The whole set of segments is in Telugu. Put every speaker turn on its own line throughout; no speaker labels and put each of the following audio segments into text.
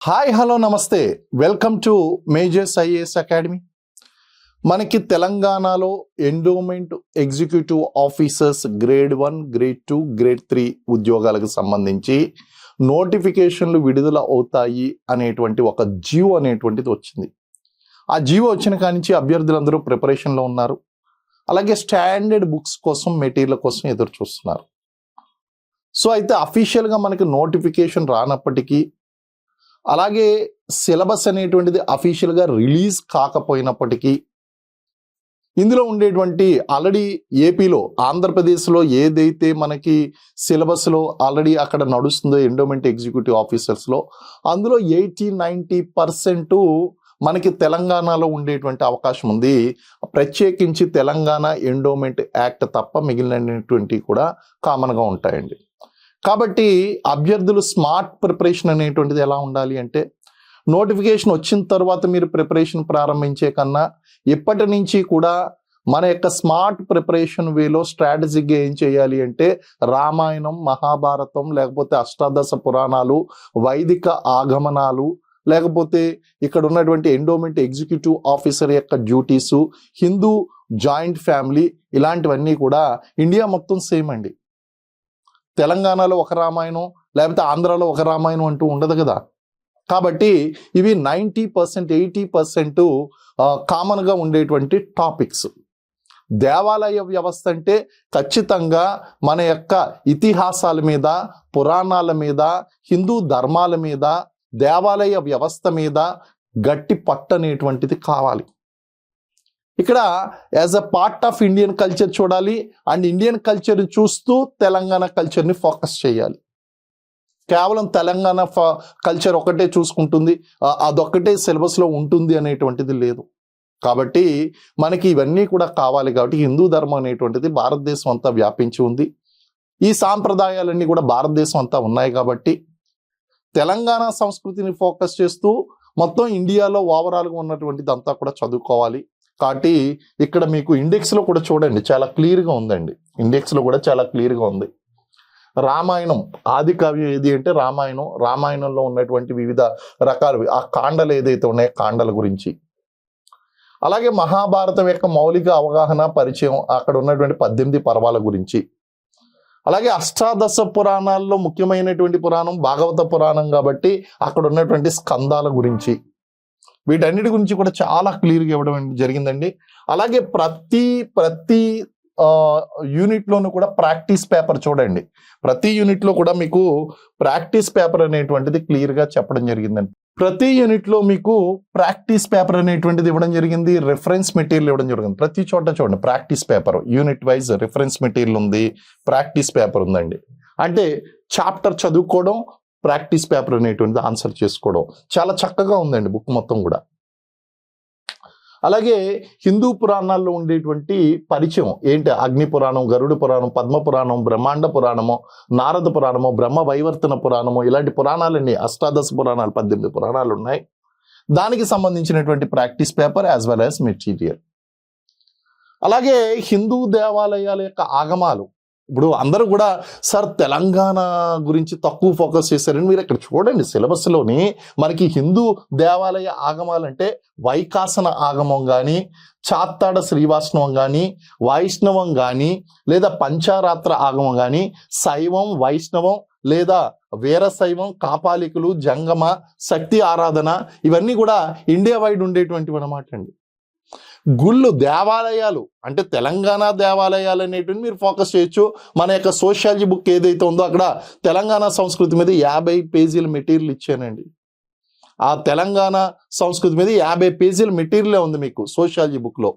Hi hello namaste welcome to Majors IAS Academy. మనకి తెలంగాణలో endowment executive officers grade 1, grade 2, grade 3 ఉద్యోగాలకు సంబంధించి నోటిఫికేషన్లు విడుదల అవుతాయి అనేటువంటి ఒక జియో అనేటువంటిది వచ్చింది. ఆ జియో వచ్చిన కానించి అభ్యర్థులందరూ ప్రిపరేషన్లో ఉన్నారు. అలాగే స్టాండర్డ్ బుక్స్ కోసం, మెటీరియల్ కోసం ఎదురు చూస్తున్నారు. సో అయితే అఫీషియల్గా మనకి నోటిఫికేషన్ రానప్పటికీ, అలాగే సిలబస్ అనేటువంటిది అఫీషియల్గా రిలీజ్ కాకపోయినప్పటికీ, ఇందులో ఉండేటువంటి ఆల్రెడీ ఏపీలో, ఆంధ్రప్రదేశ్లో ఏదైతే మనకి సిలబస్లో ఆల్రెడీ అక్కడ నడుస్తుందో ఎండోమెంట్ ఎగ్జిక్యూటివ్ ఆఫీసర్స్లో, అందులో 80-90% మనకి తెలంగాణలో ఉండేటువంటి అవకాశం ఉంది. ప్రత్యేకించి తెలంగాణ ఎండోమెంట్ యాక్ట్ తప్ప మిగిలినటువంటి కూడా కామన్గా ఉంటాయండి. కాబట్టి అభ్యర్థులు స్మార్ట్ ప్రిపరేషన్ అనేటువంటిది ఎలా ఉండాలి అంటే, నోటిఫికేషన్ వచ్చిన తర్వాత మీరు ప్రిపరేషన్ ప్రారంభించే కన్నా ఇప్పటి నుంచి కూడా మన యొక్క స్మార్ట్ ప్రిపరేషన్ వేలో స్ట్రాటజీగా ఏం చేయాలి అంటే, రామాయణం, మహాభారతం, లేకపోతే అష్టాదశ పురాణాలు, వైదిక ఆగమనాలు, లేకపోతే ఇక్కడ ఉన్నటువంటి ఎండోమెంట్ ఎగ్జిక్యూటివ్ ఆఫీసర్ యొక్క డ్యూటీసు, హిందూ జాయింట్ ఫ్యామిలీ, ఇలాంటివన్నీ కూడా ఇండియా మొత్తం సేమ్ అండి. తెలంగాణలో ఒక రామాయణం, లేకపోతే ఆంధ్రాలో ఒక రామాయణం అంటూ ఉండదు కదా. కాబట్టి ఇవి 90%, 80% కామన్గా ఉండేటువంటి టాపిక్స్. దేవాలయ వ్యవస్థ అంటే ఖచ్చితంగా మన యొక్క ఇతిహాసాల మీద, పురాణాల మీద, హిందూ ధర్మాల మీద, దేవాలయ వ్యవస్థ మీద గట్టి పట్టు అనేటువంటిది కావాలి. ఇక్కడ as a part of Indian culture చూడాలి, అండ్ ఇండియన్ కల్చర్ని చూస్తూ తెలంగాణ కల్చర్ని ఫోకస్ చేయాలి. కేవలం తెలంగాణ కల్చర్ ఒకటే చూసుకుంటుంది, అదొక్కటే సిలబస్లో ఉంటుంది అనేటువంటిది లేదు. కాబట్టి మనకి ఇవన్నీ కూడా కావాలి. కాబట్టి హిందూ ధర్మం అనేటువంటిది భారతదేశం అంతా వ్యాపించి ఉంది. ఈ సాంప్రదాయాలన్నీ కూడా భారతదేశం అంతా ఉన్నాయి. కాబట్టి తెలంగాణ సంస్కృతిని ఫోకస్ చేస్తూ మొత్తం ఇండియాలో ఓవరాల్గా ఉన్నటువంటిది అంతా కూడా చదువుకోవాలి. కాబట్టి ఇక్కడ మీకు ఇండెక్స్లో కూడా చూడండి, చాలా క్లియర్గా ఉందండి. ఇండెక్స్లో కూడా చాలా క్లియర్గా ఉంది. రామాయణం ఆది కావ్యం ఏది అంటే రామాయణం. రామాయణంలో ఉన్నటువంటి వివిధ రకాలు, ఆ కాండలు ఏదైతే ఉన్నాయో కాండల గురించి, అలాగే మహాభారతం యొక్క మౌలిక అవగాహన, పరిచయం, అక్కడ ఉన్నటువంటి 18 పర్వాల గురించి, అలాగే అష్టాదశ పురాణాల్లో ముఖ్యమైనటువంటి పురాణం భాగవత పురాణం కాబట్టి అక్కడ ఉన్నటువంటి స్కందాల గురించి, వీటన్నిటి గురించి కూడా చాలా క్లియర్గా ఇవ్వడం జరిగిందండి. అలాగే ప్రతి యూనిట్లోనూ కూడా ప్రాక్టీస్ పేపర్ చూడండి. ప్రతి యూనిట్లో కూడా మీకు ప్రాక్టీస్ పేపర్ అనేటువంటిది క్లియర్గా చెప్పడం జరిగిందండి. ప్రతి యూనిట్లో మీకు ప్రాక్టీస్ పేపర్ అనేటువంటిది ఇవ్వడం జరిగింది, రిఫరెన్స్ మెటీరియల్ ఇవ్వడం జరిగింది. ప్రతి చోట చూడండి practice paper, unit wise reference material ఉంది, ప్రాక్టీస్ పేపర్ ఉందండి. అంటే చాప్టర్ చదువుకోవడం, ప్రాక్టీస్ పేపర్ అనేటువంటిది ఆన్సర్ చేసుకోవడం చాలా చక్కగా ఉందండి బుక్ మొత్తం కూడా. అలాగే హిందూ పురాణాల్లో ఉండేటువంటి పరిచయం ఏంటి, అగ్ని పురాణం, గరుడ పురాణం, పద్మ పురాణం, బ్రహ్మాండ పురాణము, నారద పురాణము, బ్రహ్మ వైవర్తన పురాణము, ఇలాంటి పురాణాలన్నీ, అష్టాదశ పురాణాలు, 18 పురాణాలు ఉన్నాయి. దానికి సంబంధించినటువంటి practice paper as well as material. అలాగే హిందూ దేవాలయాల యొక్క ఆగమాలు. ఇప్పుడు అందరూ కూడా సార్ తెలంగాణ గురించి తక్కువ ఫోకస్ చేశారని, మీరు ఇక్కడ చూడండి సిలబస్లోని మనకి హిందూ దేవాలయ ఆగమాలంటే వైకాసన ఆగమం కానీ, చాత్తాడ శ్రీవాష్ణవం కానీ, వైష్ణవం కానీ, లేదా పంచారాత్ర ఆగమం కానీ, శైవం, వైష్ణవం లేదా వీరశైవం, కాపాలికులు, జంగమ, శక్తి ఆరాధన, ఇవన్నీ కూడా ఇండియా వైడ్ ఉండేటువంటివి అన్నమాట అండి. గుళ్ళు, దేవాలయాలు అంటే తెలంగాణ దేవాలయాలు అనేటువంటి మీరు ఫోకస్ చేయొచ్చు. మన యొక్క సోషియాలజీ బుక్ ఏదైతే ఉందో అక్కడ తెలంగాణ సంస్కృతి మీద 50 పేజీల మెటీరియల్ ఇచ్చానండి. ఆ తెలంగాణ సంస్కృతి మీద 50 పేజీల మెటీరియలే ఉంది మీకు సోషియాలజీ బుక్లో.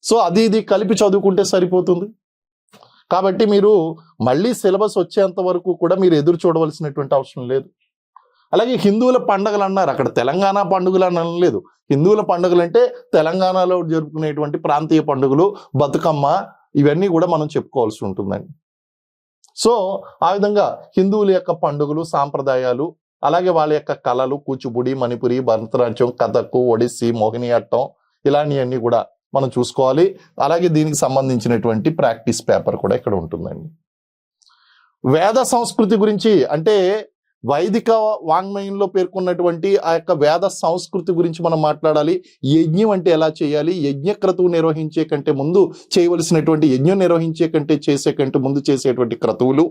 సో అది ఇది కలిపి చదువుకుంటే సరిపోతుంది. కాబట్టి మీరు మళ్ళీ సిలబస్ వచ్చేంత వరకు కూడా మీరు ఎదురు చూడవలసినటువంటి అవసరం లేదు. అలాగే హిందువుల పండుగలు అన్నారు, అక్కడ తెలంగాణ పండుగలు అని అనలేదు. హిందువుల పండుగలు అంటే తెలంగాణలో జరుపుకునేటువంటి ప్రాంతీయ పండుగలు, బతుకమ్మ, ఇవన్నీ కూడా మనం చెప్పుకోవాల్సి ఉంటుందండి. సో ఆ విధంగా హిందువుల యొక్క పండుగలు, సాంప్రదాయాలు, అలాగే వాళ్ళ యొక్క కళలు, కూచిపూడి, మణిపురి, భరతనాట్యం, కథకు, ఒడిస్సీ, మోహినియాట్టం, ఇలాంటివన్నీ కూడా మనం చూసుకోవాలి. అలాగే దీనికి సంబంధించినటువంటి ప్రాక్టీస్ పేపర్ కూడా ఇక్కడ ఉంటుందండి. వేద సంస్కృతి గురించి అంటే వైదిక వాంగ్మయంలో పేర్కొన్నటువంటి ఆ యొక్క వేద సంస్కృతి గురించి మనం మాట్లాడాలి. యజ్ఞం అంటే ఎలా చేయాలి, యజ్ఞ క్రతువు నిర్వహించే కంటే ముందు చేయవలసినటువంటి, యజ్ఞం నిర్వహించే కంటే చేసే కంటే ముందు చేసేటువంటి క్రతువులు,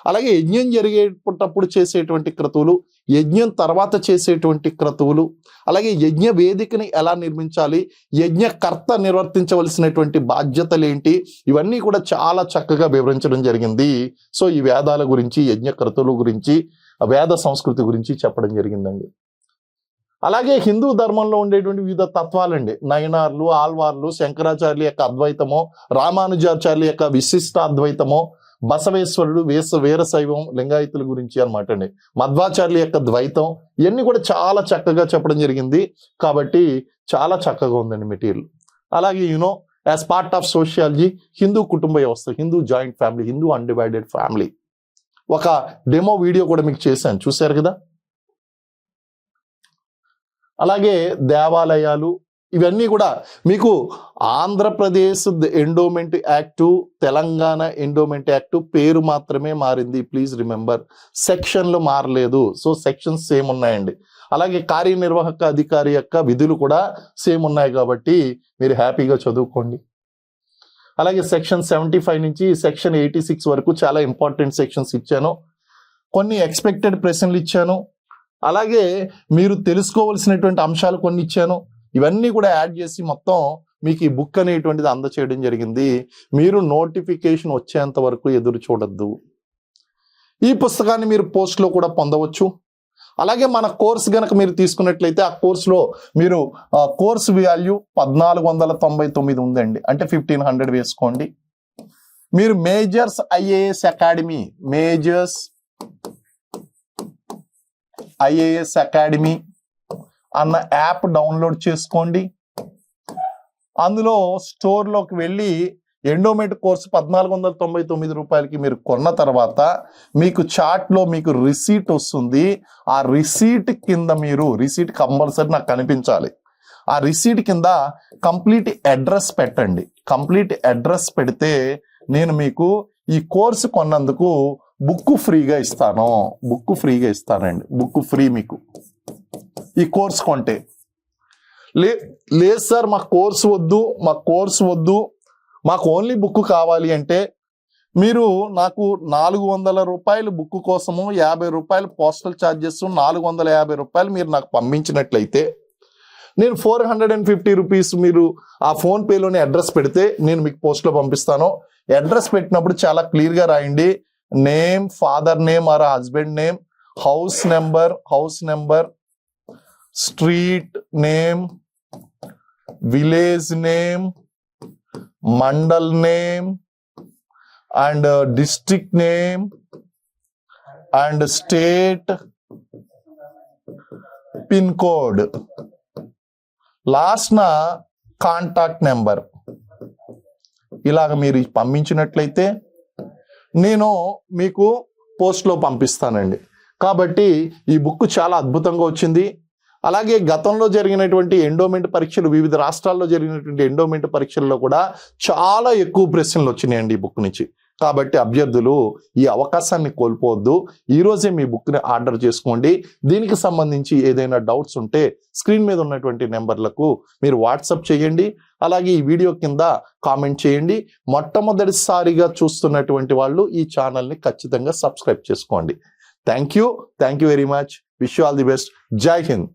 అలాగే యజ్ఞం జరిగేటప్పుడు చేసేటువంటి క్రతువులు, యజ్ఞం తర్వాత చేసేటువంటి క్రతువులు, అలాగే యజ్ఞ వేదికని ఎలా నిర్మించాలి, యజ్ఞకర్త నిర్వర్తించవలసినటువంటి బాధ్యతలు ఏంటి, ఇవన్నీ కూడా చాలా చక్కగా వివరించడం జరిగింది. సో ఈ వేదాల గురించి, యజ్ఞ క్రతువుల గురించి, వేద సంస్కృతి గురించి చెప్పడం జరిగిందండి. అలాగే హిందూ ధర్మంలో ఉండేటువంటి వివిధ తత్వాలండి, నయనార్లు, ఆల్వార్లు, శంకరాచార్యుల యొక్క అద్వైతమో, రామానుజాచార్యుల యొక్క విశిష్ట అద్వైతమో, బసవేశ్వరుడు, వీరశైవం, లింగాయతుల గురించి అనమాట అండి, మధ్వాచార్యుల యొక్క ద్వైతం, ఇవన్నీ కూడా చాలా చక్కగా చెప్పడం జరిగింది. కాబట్టి చాలా చక్కగా ఉందండి మెటీరియల్. అలాగే as part of sociology, Hindu కుటుంబ వ్యవస్థ, Hindu joint family, Hindu undivided family, ఒక డెమో వీడియో కూడా మీకు చేశాను, చూశారు కదా. అలాగే దేవాలయాలు, ఇవన్నీ కూడా మీకు Andhra Pradesh endowment act, Telangana endowment act పేరు మాత్రమే మారింది. ప్లీజ్ రిమెంబర్, సెక్షన్లు మారలేదు. సో సెక్షన్స్ సేమ్ ఉన్నాయండి. అలాగే కార్యనిర్వాహక అధికారి యొక్క విధులు కూడా సేమ్ ఉన్నాయి కాబట్టి మీరు హ్యాపీగా చదువుకోండి. అలాగే సెక్షన్ 75 నుంచి సెక్షన్ 86 వరకు చాలా ఇంపార్టెంట్ సెక్షన్స్ ఇచ్చాను, కొన్ని ఎక్స్పెక్టెడ్ ప్రశ్నలు ఇచ్చాను, అలాగే మీరు తెలుసుకోవాల్సినటువంటి అంశాలు కొన్ని ఇచ్చాను. ఇవన్నీ కూడా యాడ్ చేసి మొత్తం మీకు ఈ బుక్ అనేటువంటిది అందచేయడం జరిగింది. మీరు నోటిఫికేషన్ వచ్చేంత వరకు ఎదురు చూడొద్దు. ఈ పుస్తకాన్ని మీరు పోస్ట్లో కూడా పొందవచ్చు. అలాగే మన కోర్స్ కనుక మీరు తీసుకున్నట్లయితే ఆ కోర్సులో మీరు కోర్స్ వాల్యూ 1499 ఉందండి, అంటే 1500 వేసుకోండి. మీరు Majors IAS Academy, Majors IAS Academy అన్న యాప్ డౌన్లోడ్ చేసుకోండి. అందులో స్టోర్లోకి వెళ్ళి ఎండోమెంట్ కోర్సు 1499 రూపాయలకి మీరు కొన్న తర్వాత మీకు చాట్లో మీకు రిసీట్ వస్తుంది. ఆ రిసీట్ కింద మీరు, రిసీట్ కంపల్సరీ నాకు కనిపించాలి, ఆ రిసీట్ కింద కంప్లీట్ అడ్రస్ పెట్టండి. కంప్లీట్ అడ్రస్ పెడితే నేను మీకు ఈ కోర్సు కొన్నందుకు బుక్ ఫ్రీగా ఇస్తాను. బుక్ ఫ్రీగా ఇస్తానండి, బుక్ ఫ్రీ మీకు ఈ కోర్స్ కొంటే. లేదు సార్ మా కోర్సు వద్దు, మాకు ఓన్లీ బుక్ కావాలి అంటే మీరు నాకు 400 రూపాయలు బుక్ కోసము 50 రూపాయలు పోస్టల్ ఛార్జెస్, 450 రూపాయలు మీరు నాకు పంపించినట్లయితే నేను 450 రూపీస్ మీరు ఆ ఫోన్పేలోనే అడ్రస్ పెడితే నేను మీకు పోస్ట్లో పంపిస్తాను. అడ్రస్ పెట్టినప్పుడు చాలా క్లియర్గా రాయండి, name, father name or husband name, house number, street name, village name, mandal name and district name and state, pin code, last నా కాంటాక్ట్ నెంబర్. ఇలాగ మీరు పంపించినట్లయితే నేను మీకు పోస్ట్లో పంపిస్తానండి. కాబట్టి ఈ బుక్ చాలా అద్భుతంగా వచ్చింది. అలాగే గతంలో జరిగినటువంటి ఎండోమెంట్ పరీక్షలు, వివిధ రాష్ట్రాల్లో జరిగినటువంటి ఎండోమెంట్ పరీక్షల్లో కూడా చాలా ఎక్కువ ప్రశ్నలు వచ్చినాయండి ఈ బుక్ నుంచి. కాబట్టి అభ్యర్థులు ఈ అవకాశాన్ని కోల్పోవద్దు. ఈరోజే మీ బుక్ని ఆర్డర్ చేసుకోండి. దీనికి సంబంధించి ఏదైనా డౌట్స్ ఉంటే స్క్రీన్ మీద ఉన్నటువంటి నెంబర్లకు మీరు వాట్సాప్ చేయండి. అలాగే ఈ వీడియో కింద కామెంట్ చేయండి. మొట్టమొదటిసారిగా చూస్తున్నటువంటి వాళ్ళు ఈ ఛానల్ని ఖచ్చితంగా సబ్స్క్రైబ్ చేసుకోండి. Thank you very much. Wish you all the best. జై హింద్.